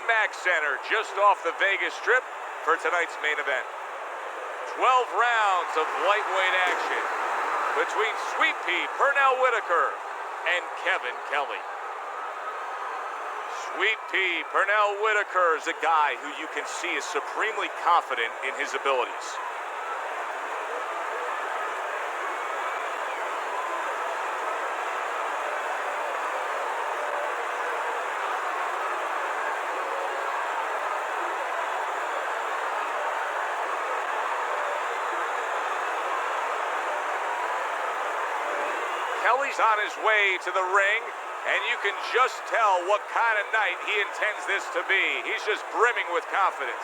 Mack Center, just off the Vegas Strip for tonight's main event. 12 rounds of lightweight action between Sweet Pea Pernell Whitaker and Kevin Kelly. Sweet Pea Pernell Whitaker is a guy who you can see is supremely confident in his abilities. Kelly's on his way to the ring, and you can just tell what kind of night he intends this to be. He's just brimming with confidence.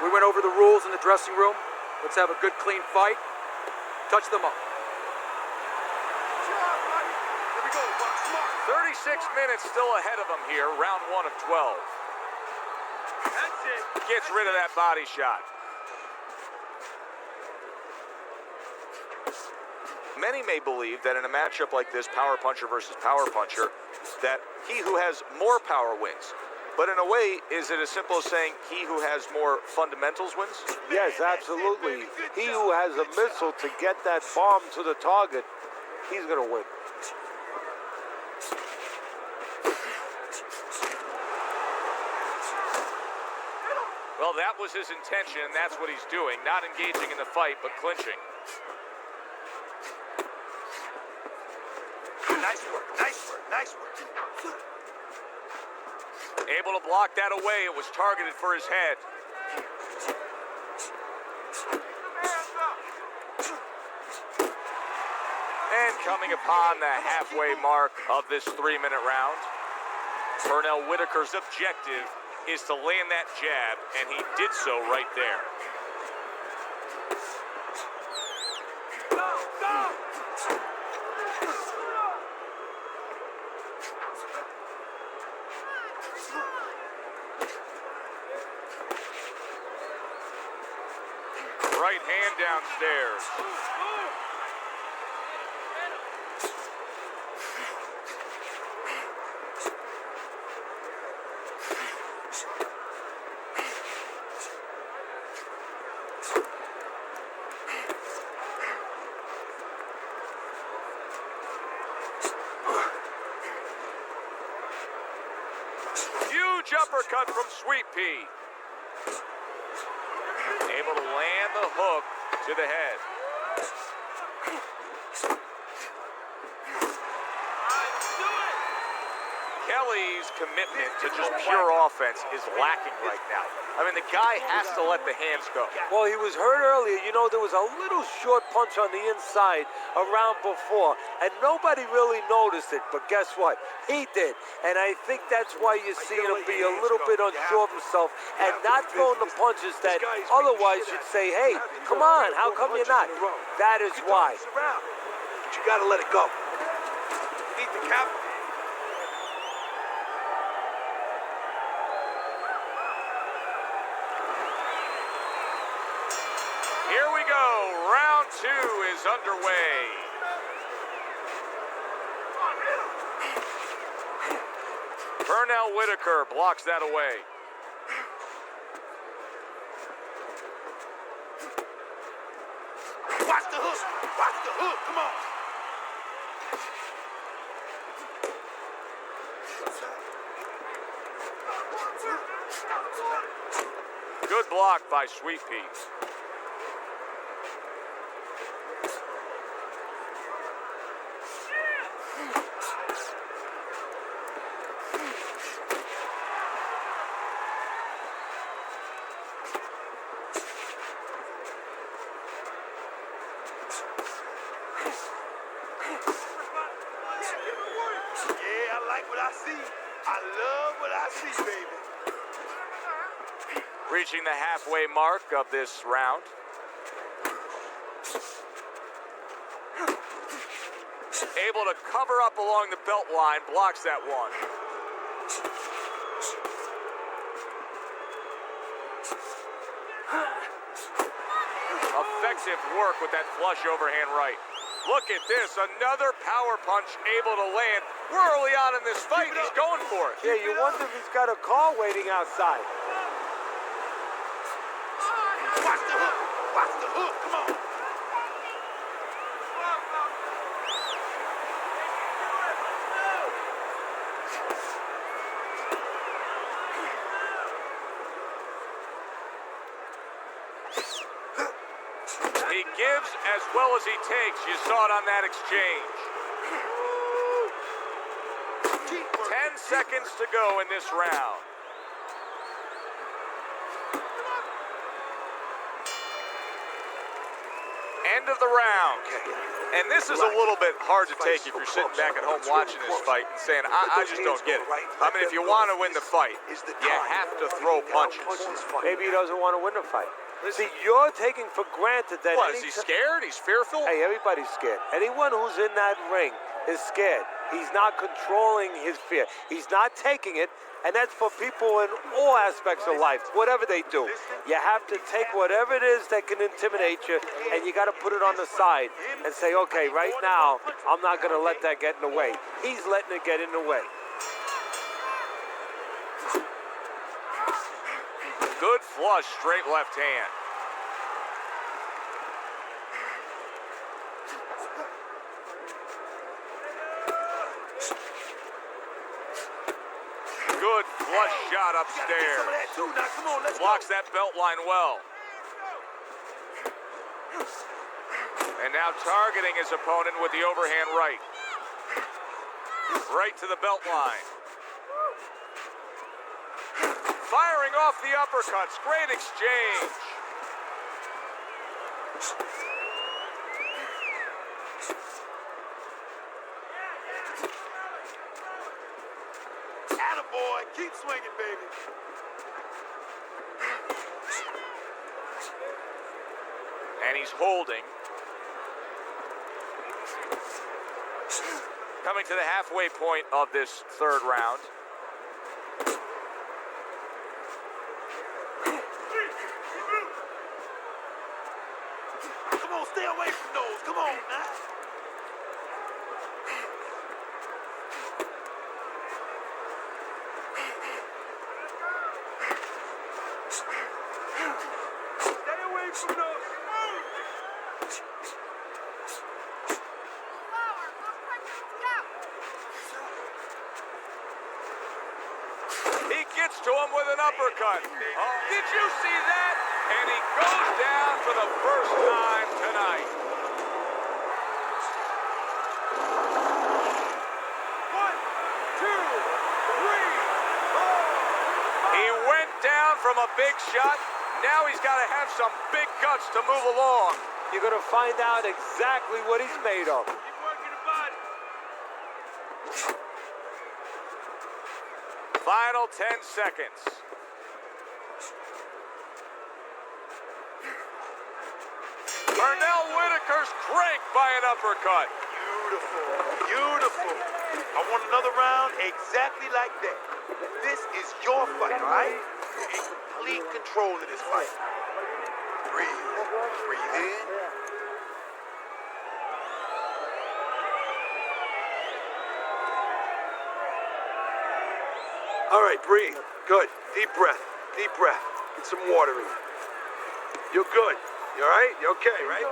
We went over the rules in the dressing room. Let's have a good, clean fight. Touch them up. 36 minutes still ahead of him here, round 1 of 12. That's it. Gets rid of that body shot. Many may believe that in a matchup like this, power puncher versus power puncher, that he who has more power wins. But in a way, is it as simple as saying he who has more fundamentals wins? Yes, absolutely. He who has a missile to get that bomb to the target, he's going to win. Well, that was his intention, and that's what he's doing. Not engaging in the fight, but clinching. Nice work, nice work, nice work. Able to block that away. It was targeted for his head. And coming upon the halfway mark of this 3-minute round, Pernell Whitaker's objective is to land that jab, and he did so right there. Right hand downstairs. Huge uppercut from Sweet Pea. Able to land the hook to the head. Kelly's commitment to just pure offense is lacking right now. I mean, the guy has to let the hands go. Well, he was hurt earlier. You know, there was a little short punch on the inside around before, and nobody really noticed it. But guess what? He did. And I think that's why you're seeing him be a little bit unsure of himself and not throwing the punches that otherwise you'd say, hey, come on, how come you're not? That is why. But you got to let it go. You need the cap. Here we go. Round 2 is underway. Pernell Whitaker blocks that away. Watch the the hook. Watch the hook. Come on. Good block by Sweet Pea. Yeah, I like what I see. I love what I see, baby. Reaching the halfway mark of this round. Able to cover up along the belt line, blocks that one. Effective work with that flush overhand right. Look at this, another power punch able to land. We're early on in this fight, he's going for it. Yeah, you wonder if he's got a car waiting outside. Watch the hook. Watch the hook. Come on. He gives as well as he takes. You saw it on that exchange. 10 seconds to go in this round. End of the round. And this is a little bit hard to take if you're sitting back at home watching this fight and saying, I just don't get it. I mean, if you want to win the fight, you have to throw punches. Maybe he doesn't want to win the fight. See, you're taking for granted that... What, is he scared? He's fearful? Hey, everybody's scared. Anyone who's in that ring is scared. He's not controlling his fear. He's not taking it, and that's for people in all aspects of life, whatever they do. You have to take whatever it is that can intimidate you, and you got to put it on the side and say, okay, right now, I'm not going to let that get in the way. He's letting it get in the way. Good flush, straight left hand. Good flush shot upstairs. Blocks that belt line well. And now targeting his opponent with the overhand right. Right to the belt line. Firing off the uppercuts. Great exchange. Attaboy. Keep swinging, baby. And he's holding. Coming to the halfway point of this third round. Come on, stay away from those. Come on, man. Stay away from those. He gets to him with an uppercut. Did you see that? And he goes down for the first time tonight. 1, 2, 3, 4. He went down from a big shot. Now he's got to have some big guts to move along. You're going to find out exactly what he's made of. Keep working the body. Final 10 seconds. Pernell Whitaker's cranked by an uppercut. Beautiful. Beautiful. I want another round exactly like that. This is your fight, all right? You're in complete control of this fight. Breathe. Breathe in. All right, breathe. Good. Deep breath. Deep breath. Get some water in. You're good. You all right? You okay, right?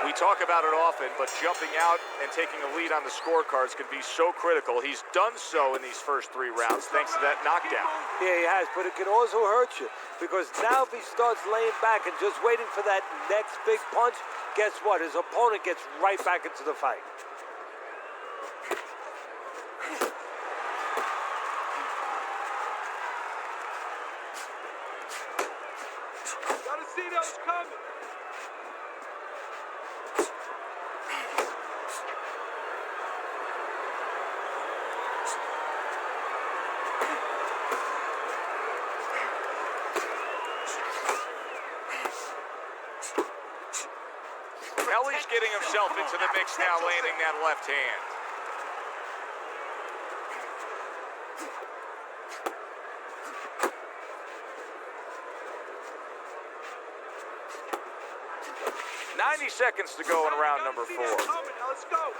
We talk about it often, but jumping out and taking a lead on the scorecards can be so critical. He's done so in these first 3 rounds thanks to that knockdown. Yeah, he has, but it can also hurt you because now if he starts laying back and just waiting for that next big punch, guess what? His opponent gets right back into the fight. Gotta see those coming. Kelly's getting himself into the mix now, landing that left hand. "90 seconds to go in round number 4. Now let's go.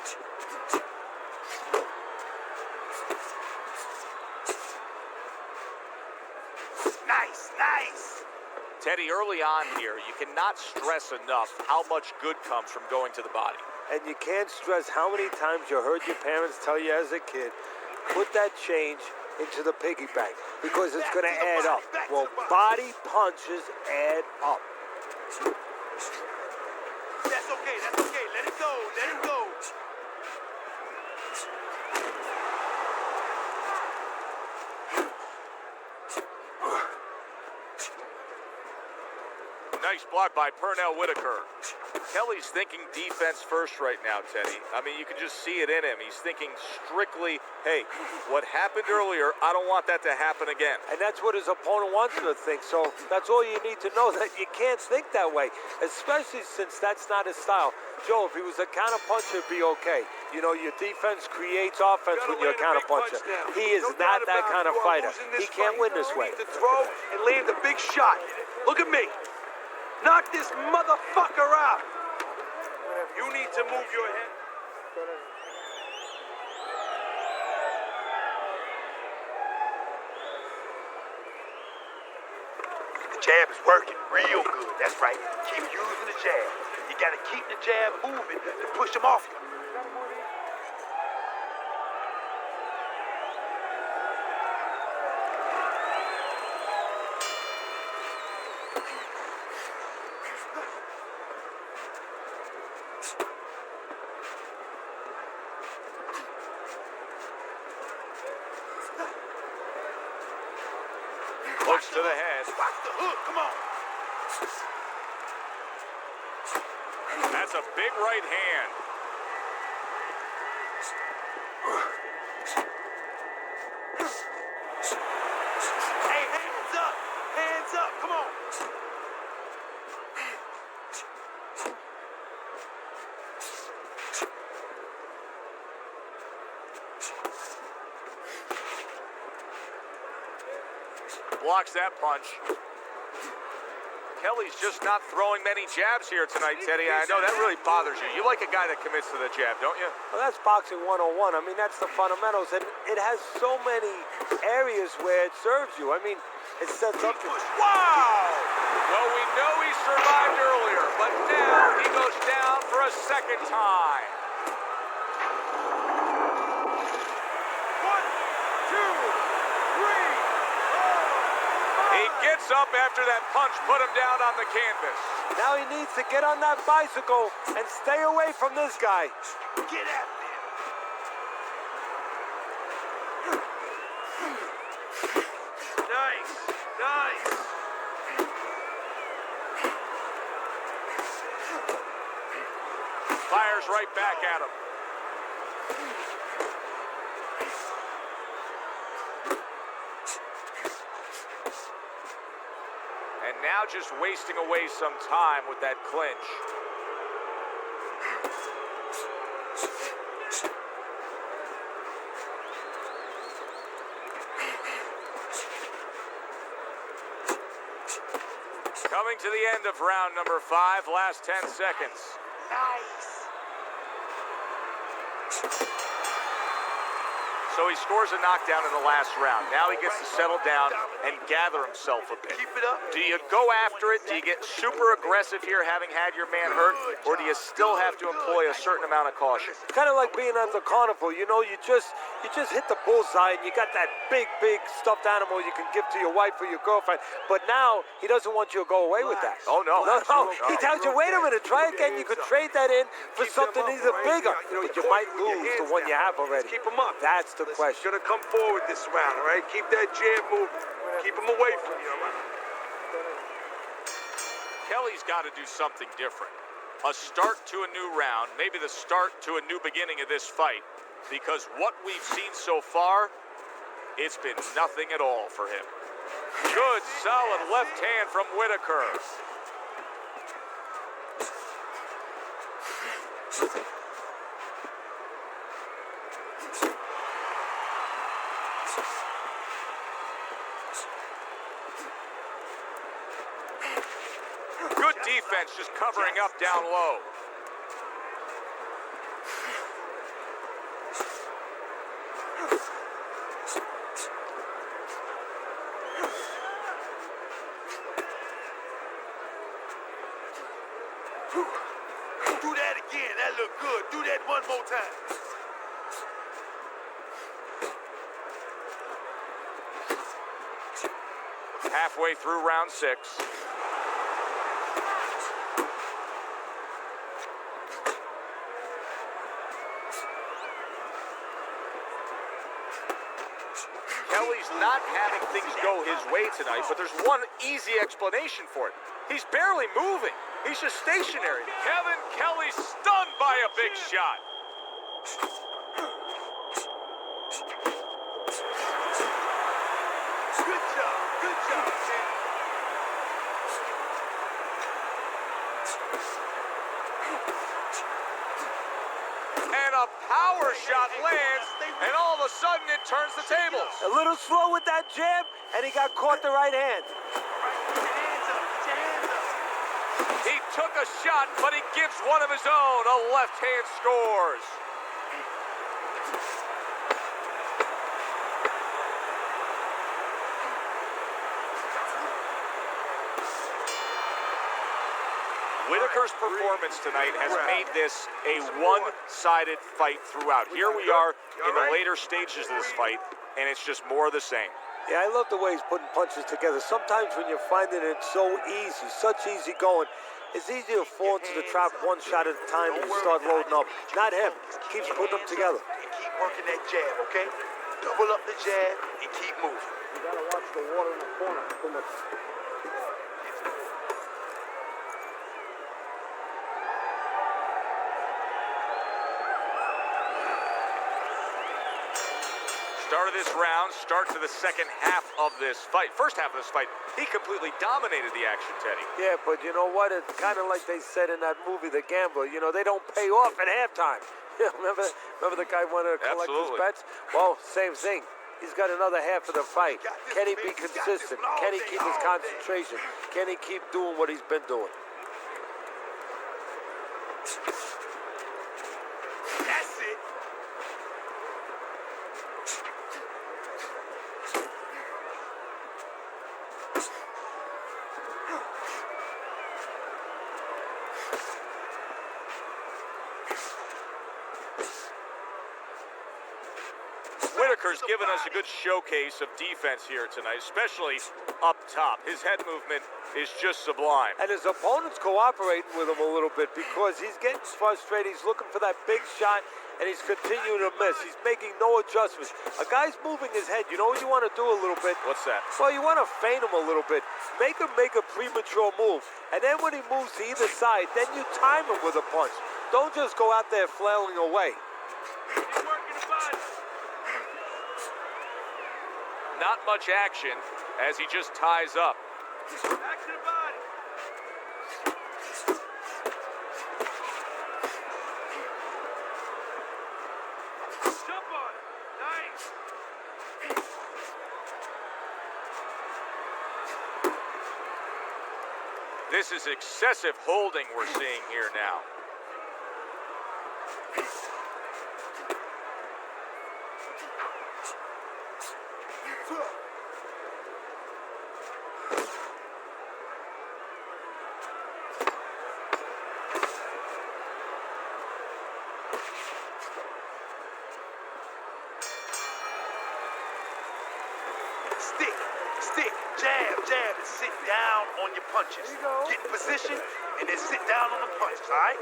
Nice. Teddy, early on here, you cannot stress enough how much good comes from going to the body. And you can't stress how many times you heard your parents tell you as a kid, put that change into the piggy bank because it's going to add up. Well, body punches add up. That's okay. Let it go. Nice block by Pernell Whitaker. Kelly's thinking defense first right now, Teddy. I mean, you can just see it in him. He's thinking strictly, hey, what happened earlier, I don't want that to happen again. And that's what his opponent wants you to think. So that's all you need to know, that you can't think that way, especially since that's not his style. Joe, if he was a counterpuncher, it'd be okay. You know, your defense creates offense when you're a counterpuncher. He is not that kind of fighter. He can't win this way. To throw and land a big shot. Look at me. Knock this motherfucker out. You need to move your head. The jab is working real good. That's right. Keep using the jab. You gotta keep the jab moving to push him off you. Looks to the head. Watch the hook. Come on. That's a big right hand. Hey, hands up. Hands up. Come on. Blocks that punch. Kelly's just not throwing many jabs here tonight, Teddy. I know that really bothers you. You like a guy that commits to the jab, don't you? Well, that's boxing 101. I mean, that's the fundamentals. And it has so many areas where it serves you. I mean, it sets up... Wow! Well, we know he survived earlier, but now he goes down for a second time. 1, 2, 3. He gets up after that punch put him down on the canvas. Now he needs to get on that bicycle and stay away from this guy. Get at them. Nice. Fires right back at him. And now just wasting away some time with that clinch. Coming to the end of round number 5, last 10 seconds. Nice. So he scores a knockdown in the last round. Now he gets to settle down and gather himself a bit. Keep it up. Do you go after it? Do you get super aggressive here, having had your man hurt? Or do you still have to employ a certain amount of caution? It's kind of like being at the carnival. You know, you just hit the bullseye, and you got that big stuffed animal you can give to your wife or your girlfriend. But now he doesn't want you to go away with that. Oh, no. No. He tells you, wait a minute, try again. You could trade that in for something even bigger. But you might lose the one you have already. Keep him up. That's the question. He's gonna come forward this round, all right? Keep that jab moving. Keep him away from you, all right? Kelly's got to do something different. A start to a new round, maybe the start to a new beginning of this fight, because what we've seen so far, it's been nothing at all for him. Good, solid left hand from Whitaker. Good defense, just covering up down low. Do that again. That looked good. Do that one more time. Halfway through round 6. Kelly's not having things go his way tonight, but there's one easy explanation for it. He's barely moving. He's just stationary. Kevin Kelly stunned by a big shot. Good job. Good job, man. And a power shot lands, and all of a sudden it turns the tables. A little slow with that jab, and he got caught the right hand. Put your hands up. Put your hands up. He took a shot, but he gives one of his own. A left hand scores. Whitaker's performance tonight has made this a one-sided fight throughout. Here we are in the later stages of this fight, and it's just more of the same. Yeah, I love the way he's putting punches together. Sometimes when you're finding it so easy, such easy going, it's easy to fall into the trap one shot at a time and you start loading up. Not him. Keeps putting them together. And keep working that jab, okay? Double up the jab and keep moving. You gotta watch the water in the corner. Start of this round, start to the second half of this fight. First half of this fight, he completely dominated the action, Teddy. Yeah, but you know what? It's kind of like they said in that movie, The Gambler. You know, they don't pay off at halftime. remember the guy wanted to collect his Absolutely. bets? Well, same thing. He's got another half of the fight. Can he be consistent? Can he keep his concentration? Can he keep doing what he's been doing? That's it. Whitaker's given us a good showcase of defense here tonight, especially up top. His head movement is just sublime. And his opponent's cooperating with him a little bit because he's getting frustrated. He's looking for that big shot, and he's continuing to miss. He's making no adjustments. A guy's moving his head. You know what you want to do a little bit? What's that? Well, you want to feint him a little bit. Make him make a premature move. And then when he moves to either side, then you time him with a punch. Don't just go out there flailing away. Keep working the body. Not much action as he just ties up. Back to the body. Jump on it. Nice. This is excessive holding we're seeing here now. jab and sit down on your punches. Get in position and then sit down on the punches, all right?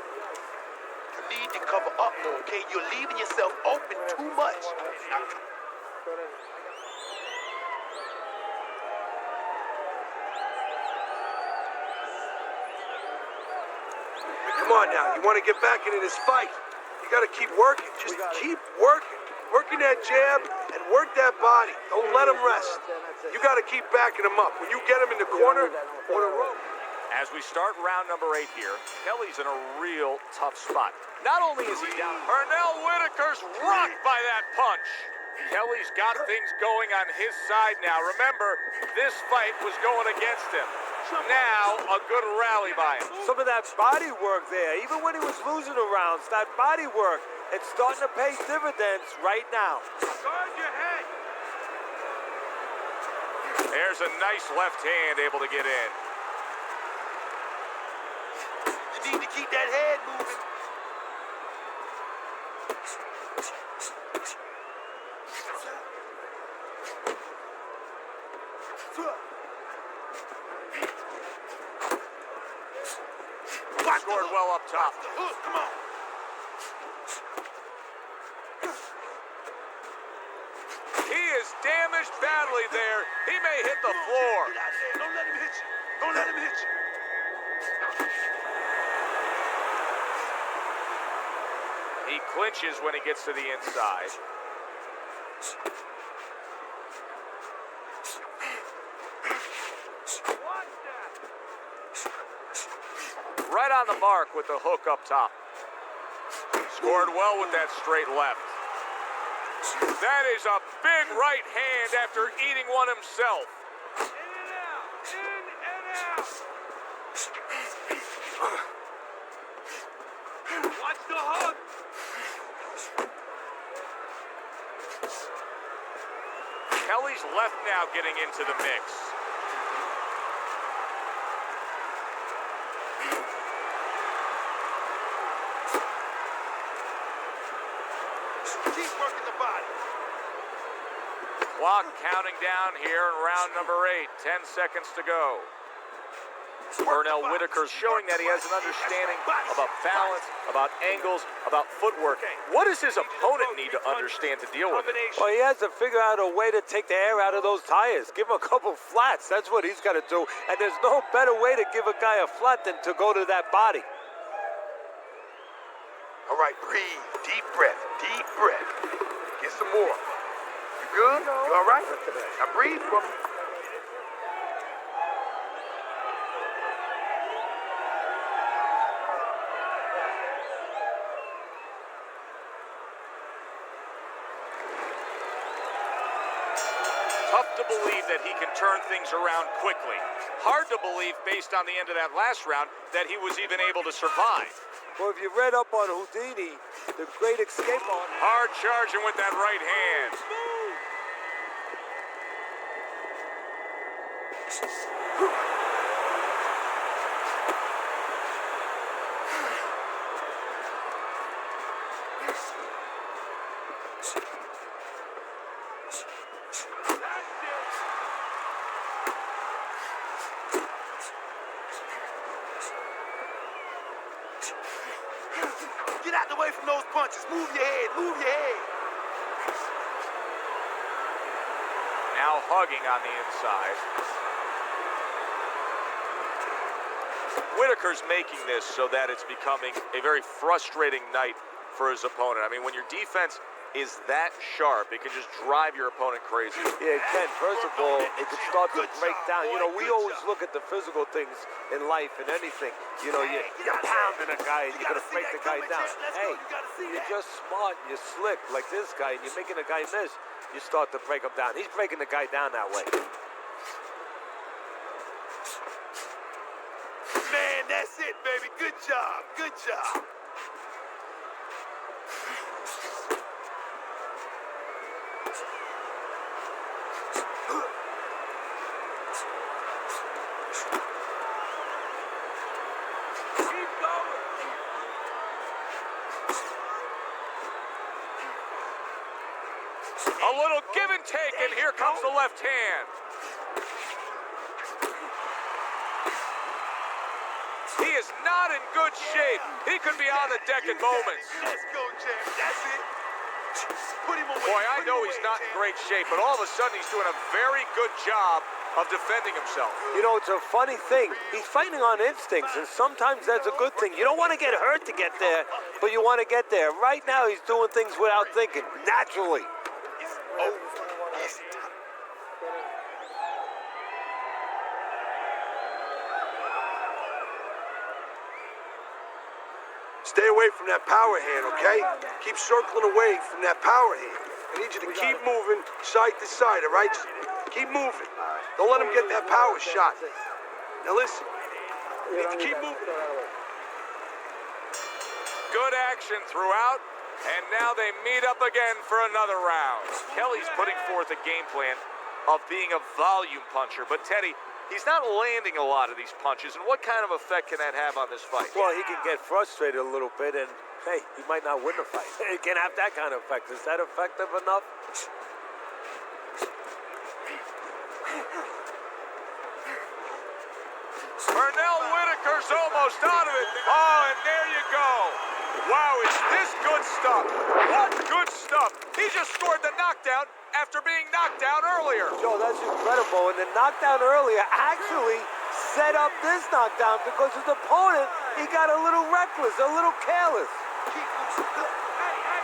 You need to cover up more, okay? You're leaving yourself open too much. Now, come on now, you want to get back into this fight. You got to keep working. Just keep working. Working that jab and work that body. Don't let him rest. You got to keep backing him up. When you get him in the corner or the rope. As we start round number 8 here, Kelly's in a real tough spot. Not only is he down, Pernell Whitaker's rocked by that punch. Kelly's got things going on his side now. Remember, this fight was going against him. Now, a good rally by him. Some of that body work there, even when he was losing the rounds, that body work, it's starting to pay dividends right now. guard your head. There's a nice left hand able to get in. You need to keep that head moving. Scored well up top. Hook, come on. He is damaged badly there. He may hit the floor. Get out of there. Don't let him hit you. Don't let him hit you. He clinches when he gets to the inside. Right on the mark with the hook up top. Scored well with that straight left. That is a big right hand after eating one himself. In and out. In and out. Watch the hook. Kelly's left now getting into the mix. Keep working the body. Clock counting down here in round number 8. 10 seconds to go. Pernell Whitaker's showing that he has an understanding about balance, about angles, about footwork. What does his opponent need to understand to deal with it? Well, he has to figure out a way to take the air out of those tires. Give him a couple flats. That's what he's got to do. And there's no better way to give a guy a flat than to go to that body. All right, breathe. Deep breath. Deep breath. Get some more. You good? You all right? Now breathe for me. Tough to believe that he can turn things around quickly. Hard to believe, based on the end of that last round, that he was even able to survive. Well, if you read up on Houdini, the great escape on... Hard charging with that right hand. Get out the way from those punches. Move your head. Move your head. Now hugging on the inside. Whitaker's making this so that it's becoming a very frustrating night for his opponent. I mean, when your defense is that sharp, it can just drive your opponent crazy. Yeah, it can. First of all, it can start to break down. You know, we always look at the physical things in life and anything. You know, you're pounding a guy and you're going to break the guy down. Hey, you're just smart, you're slick like this guy, and you're making a guy miss. You start to break him down. He's breaking the guy down that way. Man, that's it, baby. Good job. Good job. A little give and take, and here comes the left hand. He is not in good shape. He could be on the deck in moments. Let's go, champ. That's it. Put him away. Boy, I Put him know away, he's not in champ. great shape, but all of a sudden he's doing a very good job of defending himself. You know, it's a funny thing. He's fighting on instincts, and sometimes that's a good thing. You don't want to get hurt to get there, but you want to get there. Right now, he's doing things without thinking, naturally. It's over. Easy. Stay away from that power hand, okay? Keep circling away from that power hand. I need you to keep moving side to side, all right? Just keep moving. Don't let him get that power shot. Now listen, you need to keep moving. Good action throughout, and now they meet up again for another round. Kelly's putting forth a game plan of being a volume puncher, but Teddy, he's not landing a lot of these punches, and what kind of effect can that have on this fight? Well, he can get frustrated a little bit, and hey, he might not win the fight. It can have that kind of effect. Is that effective enough? Pernell Whitaker's almost out of it. Oh, and there you go. Wow, is this good stuff? What good stuff? He just scored the knockdown after being knocked down earlier. Joe, that's incredible. And the knockdown earlier actually set up this knockdown because his opponent, he got a little reckless, a little careless. Hey,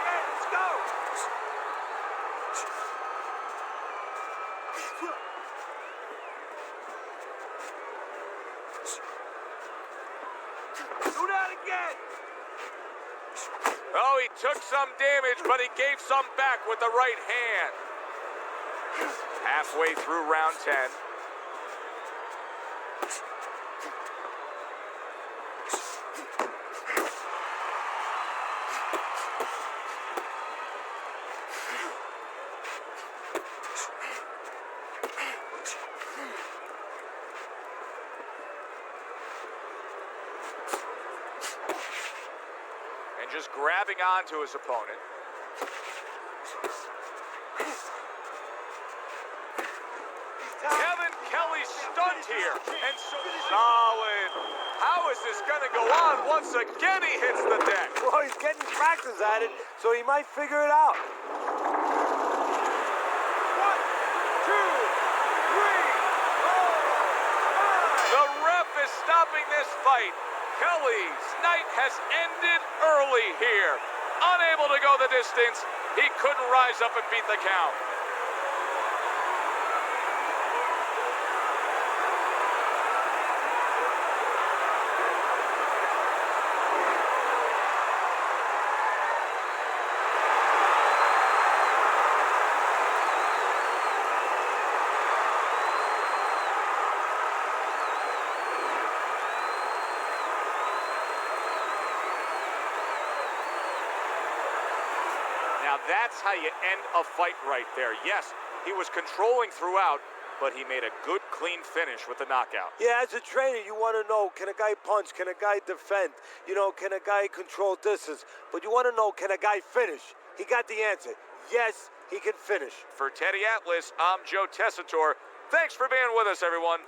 let's go. Do that again. Oh, he took some damage, but he gave some back with the right hand. Halfway through round 10. And just grabbing onto his opponent. Kevin Kelly's stunned here, and so solid. How is this going to go on? Once again, he hits the deck. Well, he's getting practice at it, so he might figure it out. 1, 2, 3, 4, 5. The ref is stopping this fight. Kelly's night has ended early here. Unable to go the distance, he couldn't rise up and beat the count. Now that's how you end a fight right there. Yes, he was controlling throughout, but he made a good, clean finish with the knockout. Yeah, as a trainer, you want to know, can a guy punch? Can a guy defend? You know, can a guy control distance? But you want to know, can a guy finish? He got the answer. Yes, he can finish. For Teddy Atlas, I'm Joe Tessitore. Thanks for being with us, everyone.